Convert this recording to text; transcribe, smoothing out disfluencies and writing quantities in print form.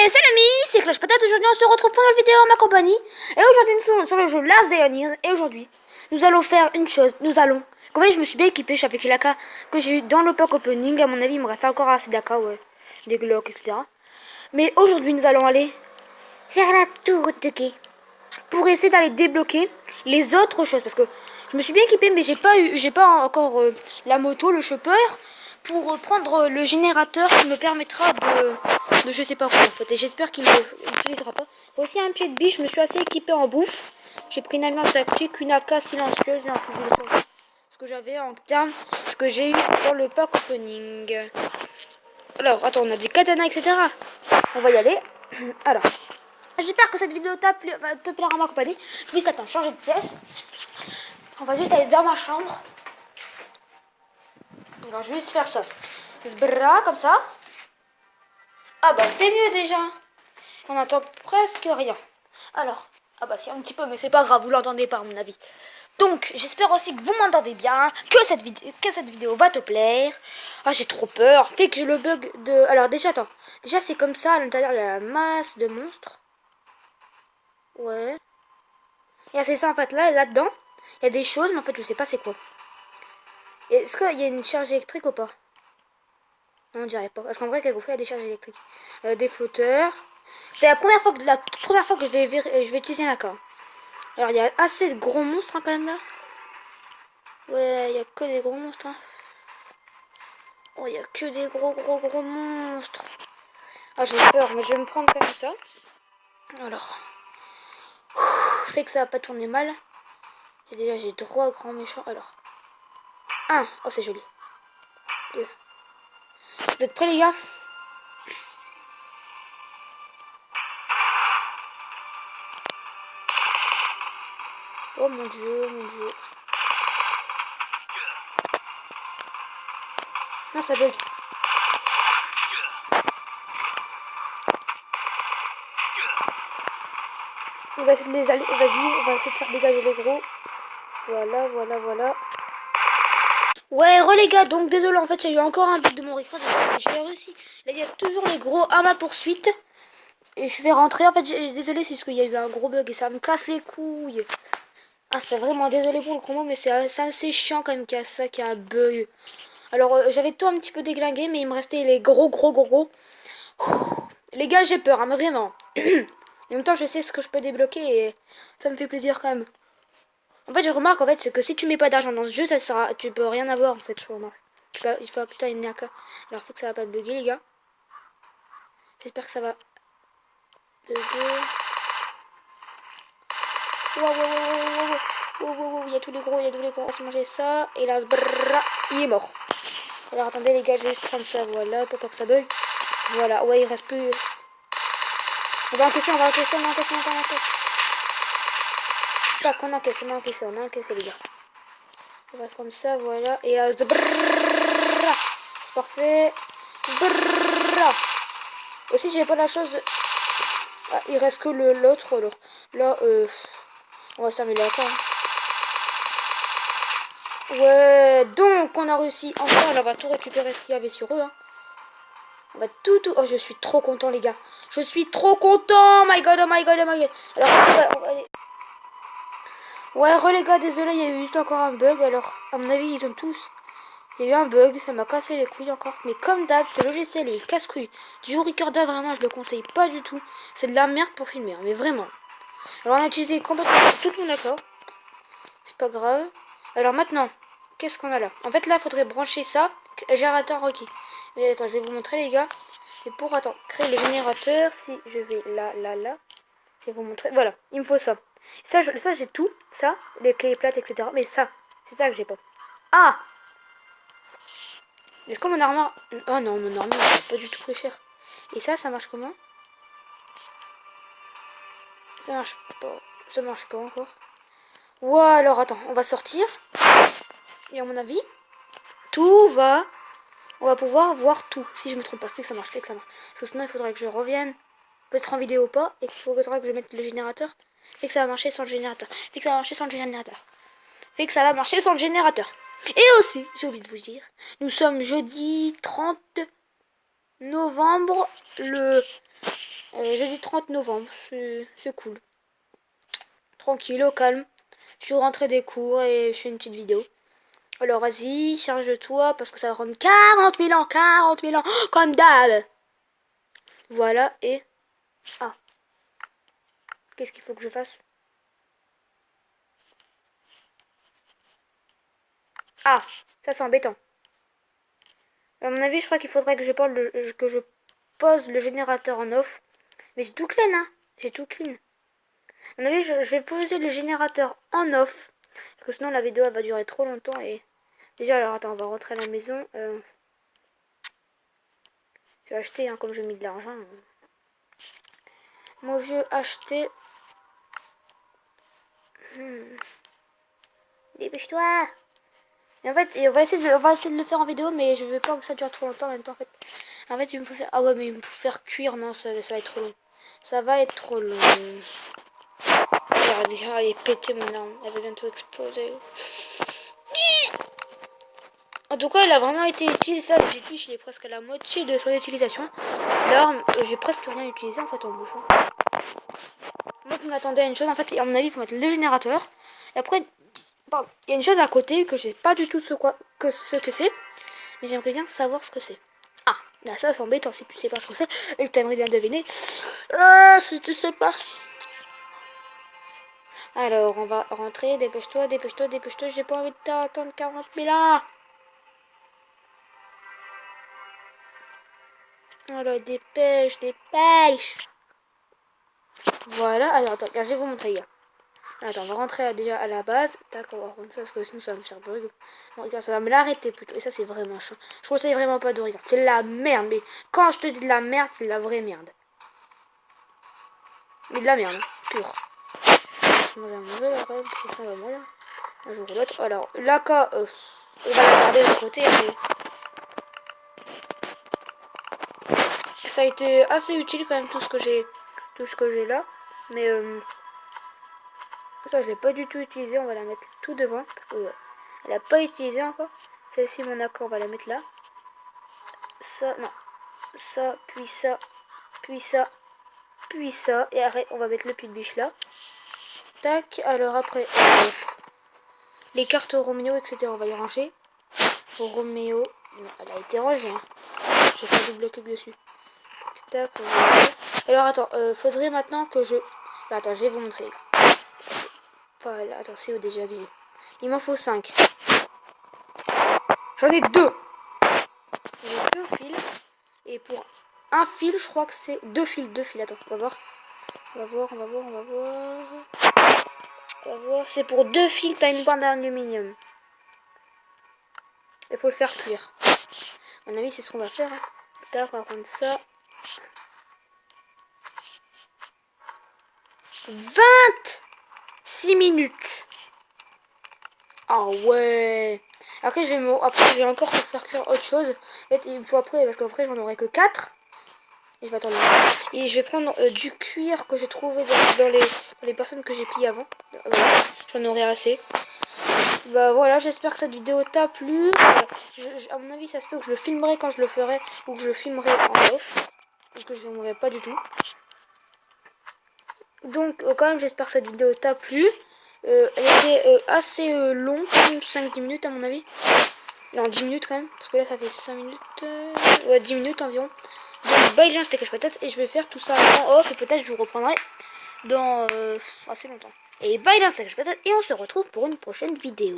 Ouais, salut amis, c'est Cloche Patate. Aujourd'hui, on se retrouve pour une nouvelle vidéo en ma compagnie. Et aujourd'hui, nous sommes sur le jeu Last Day on Earth. Et aujourd'hui, nous allons faire une chose. Comme je me suis bien équipé, je suis avec les AK que j'ai eu dans le pack opening. À mon avis, il me reste encore assez d'AK, ouais. Des Glock, etc. Mais aujourd'hui, nous allons aller faire la tour de quai pour essayer d'aller débloquer les autres choses. Parce que je me suis bien équipé, mais j'ai pas encore la moto, le chopper, pour prendre le générateur qui me permettra de je sais pas quoi en fait. Et j'espère qu'il ne l'utilisera pas. Voici un pied de biche, je me suis assez équipé en bouffe. J'ai pris une alliance tactique, une AK silencieuse et un fusil de sauvegarde. Ce que j'avais en termes, ce que j'ai eu dans le pack opening. Alors, attends, on a des katanas, etc. On va y aller. Alors, j'espère que cette vidéo va te plaire à ma compagnie. Je vais juste attendre, changer de pièce. On va juste aller dans ma chambre. Alors, je vais juste faire ça. Ce bras comme ça. Ah bah c'est mieux déjà. On n'entend presque rien. Alors, ah bah si un petit peu, mais c'est pas grave, vous l'entendez pas à mon avis. Donc, j'espère aussi que vous m'entendez bien, que cette vidéo va te plaire. Ah, j'ai trop peur. Fait que j'ai le bug de... Alors déjà, attends. Déjà, c'est comme ça, à l'intérieur, il y a la masse de monstres. Ouais. Et c'est ça en fait, là-dedans, il y a des choses, mais en fait, je sais pas c'est quoi. Est-ce qu'il y a une charge électrique ou pas? Non, on dirait pas. Parce qu'en vrai, quelquefois, il y a des charges électriques. Des flotteurs. C'est la première fois que je vais utiliser un AK. Alors, il y a assez de gros monstres hein, quand même là. Ouais, il y a que des gros monstres. Hein. Oh, il y a que des gros monstres. Ah, j'ai peur, mais je vais me prendre comme ça. Alors. Fait que ça va pas tourner mal. Et déjà, j'ai 3 grands méchants. Alors. 1. Oh, c'est joli. 2. Vous êtes prêts, les gars? Oh mon dieu, oh mon dieu. Non, ça bug. On va essayer de les aller. Vas-y, on va essayer de faire dégager les gros. Voilà. Ouais, les gars, donc désolé, en fait, j'ai eu encore un bug de mon écran. J'ai réussi. Là, il y a toujours les gros à ma poursuite. Et je vais rentrer. En fait, désolé, c'est parce qu'il y a eu un gros bug et ça me casse les couilles. Ah, c'est vraiment désolé pour le gros mot, mais c'est assez chiant quand même qu'il y a ça, qu'il y a un bug. Alors, j'avais tout un petit peu déglingué, mais il me restait les gros. Les gars, j'ai peur, hein, mais vraiment. En même temps, je sais ce que je peux débloquer et ça me fait plaisir quand même. En fait, je remarque, en fait, c'est que si tu mets pas d'argent dans ce jeu, tu peux rien avoir, en fait, je remarque. Il faut que tu aies une AK. Alors, faut que ça va pas bugger, les gars. J'espère que ça va bugger. Wow, il y a tous les gros, On va se manger ça. Et là, il est mort. Alors, attendez, les gars, je vais juste prendre ça, voilà, pour pas que ça bug. Voilà, ouais, il reste plus... On va encaisser. Tac, on encaisse, les gars. On va prendre ça, voilà. Et là, c'est parfait. Aussi, j'ai pas la chose... Ah, il reste que l'autre, alors. Là, on va se terminer là, hein. Ouais, donc, on a réussi. Enfin, on va tout récupérer ce qu'il y avait sur eux, hein. On va tout... Oh, je suis trop content, les gars. Je suis trop content. Oh my god. Alors, on va aller... Ouais, les gars, désolé, il y a eu juste encore un bug. Alors, à mon avis, ils ont tous... Il y a eu un bug, ça m'a cassé les couilles encore. Mais comme d'hab, ce logiciel est casse-couille. Du recorder, vraiment, je le conseille pas du tout. C'est de la merde pour filmer, hein, mais vraiment. Alors, on a utilisé complètement tout mon accord. C'est pas grave. Alors, maintenant, qu'est-ce qu'on a là? En fait, là, il faudrait brancher ça. Générateur requis. Mais attends, je vais vous montrer, les gars. Et pour, attends, créer le générateur, si je vais là. Je vais vous montrer. Voilà, il me faut ça. Ça, j'ai tout. Ça, les clés plates, etc. Mais ça, c'est ça que j'ai pas. Ah! Est-ce que mon armure... Oh non, mon armure, pas du tout très cher. Et ça marche comment? Ça marche pas encore. Ouais, alors attends, on va sortir. Et à mon avis, tout va... On va pouvoir voir tout. Si je me trompe pas, fait que ça marche. Parce que sinon, il faudrait que je revienne. Peut-être en vidéo ou pas. Et qu'il faudra que je mette le générateur. Fait que ça va marcher sans le générateur. Et aussi, j'ai oublié de vous dire, nous sommes jeudi 30 novembre, le Jeudi 30 novembre, c'est cool. Tranquille, au calme. Je suis rentrée des cours et je fais une petite vidéo. Alors vas-y, charge-toi parce que ça va prendre 40 000 ans, comme d'hab. Voilà, et... Ah, qu'est-ce qu'il faut que je fasse? Ah, ça c'est embêtant. À mon avis, je crois qu'il faudrait que je pose le générateur en off. Mais j'ai tout clean, hein. J'ai tout clean. À mon avis, je vais poser le générateur en off. Parce que sinon, la vidéo elle va durer trop longtemps. Et déjà, alors attends, on va rentrer à la maison. Je vais acheter, hein, comme j'ai mis de l'argent. Mon vieux, acheter. Dépêche-toi. Et en fait, on va essayer de le faire en vidéo, mais je veux pas que ça dure trop longtemps en même temps. En fait, il me faut faire. Ah ouais, mais il me faut faire cuire. Non, ça va être trop long. Ça va être trop long. Regardez, elle est pétée mon arme. Elle va bientôt exploser. En tout cas, elle a vraiment été utilisée. Ça, l'objectif, il est presque à la moitié de son utilisation. L'arme, j'ai presque rien utilisé en fait en bouffant. Moi, je m'attendais à une chose. En fait, à mon avis, il faut mettre le générateur. Et après, pardon, il y a une chose à côté que je sais pas du tout ce que c'est. Mais j'aimerais bien savoir ce que c'est. Ah, là, ça, c'est embêtant si tu sais pas ce que c'est et que tu aimerais bien deviner. Si tu sais pas. Alors, on va rentrer. Dépêche-toi, dépêche-toi, dépêche-toi. J'ai pas envie de t'attendre 40 000 ans. Alors, dépêche, dépêche. Voilà. Alors, attends, je vais vous montrer, gars. Attends, on va rentrer déjà à la base. Tac, on va rendre ça parce que sinon ça va me faire bruit. Bon, regarde, ça va me l'arrêter plutôt. Et ça, c'est vraiment chaud. Je conseille vraiment pas de regarder. C'est de la merde. Mais quand je te dis de la merde, c'est de la vraie merde. Mais de la merde, hein, pure. On va manger là, quand même. On va mourir. Un jour ou l'autre. Alors, là, quand on va la garder de côté. Mais... ça a été assez utile quand même tout ce que j'ai là. Mais ça, je l'ai pas du tout utilisé. On va la mettre tout devant. Parce que elle a pas utilisé encore. Celle-ci, mon accord, on va la mettre là. Ça, non. Ça, puis ça, puis ça, puis ça. Et après, on va mettre le puits de biche là. Tac. Alors après, les cartes Roméo, etc. On va les ranger. Roméo, non, elle a été rangée. Hein. Je vais faire double clic dessus. Tac. Alors attends, faudrait maintenant que je... Attends, je vais vous montrer les gars. Voilà, attends, c'est où déjà que j'ai. Il m'en faut 5. J'en ai 2. J'ai 2 fils. Et pour un fil, je crois que c'est 2 fils. Attends, on va voir. On va voir. On va voir. C'est pour 2 fils, t'as une bande d'aluminium. Il faut le faire cuire. À mon avis, c'est ce qu'on va faire. Hein. Là, on va prendre ça. 26 minutes. Ah ouais. Après, je vais encore faire cuire autre chose. En fait, il me faut après, parce qu'après, j'en aurai que 4. Et je vais attendre. Et je vais prendre du cuir que j'ai trouvé dans les personnes que j'ai pliées avant. Voilà. J'en aurai assez. Bah voilà, j'espère que cette vidéo t'a plu. À mon avis, ça se peut que je le filmerai quand je le ferai. Ou que je le filmerai en off. Parce que je ne filmerai pas du tout. Donc, quand même, j'espère que cette vidéo t'a plu. Elle était assez longue, quand même 5-10 minutes à mon avis. Non, 10 minutes quand même. Parce que là, ça fait 5 minutes. Ouais, 10 minutes environ. Donc, bye, c'était cache patate. Et je vais faire tout ça en off. Et peut-être je vous reprendrai dans assez longtemps. Et bye, c'était cache patate. Et on se retrouve pour une prochaine vidéo.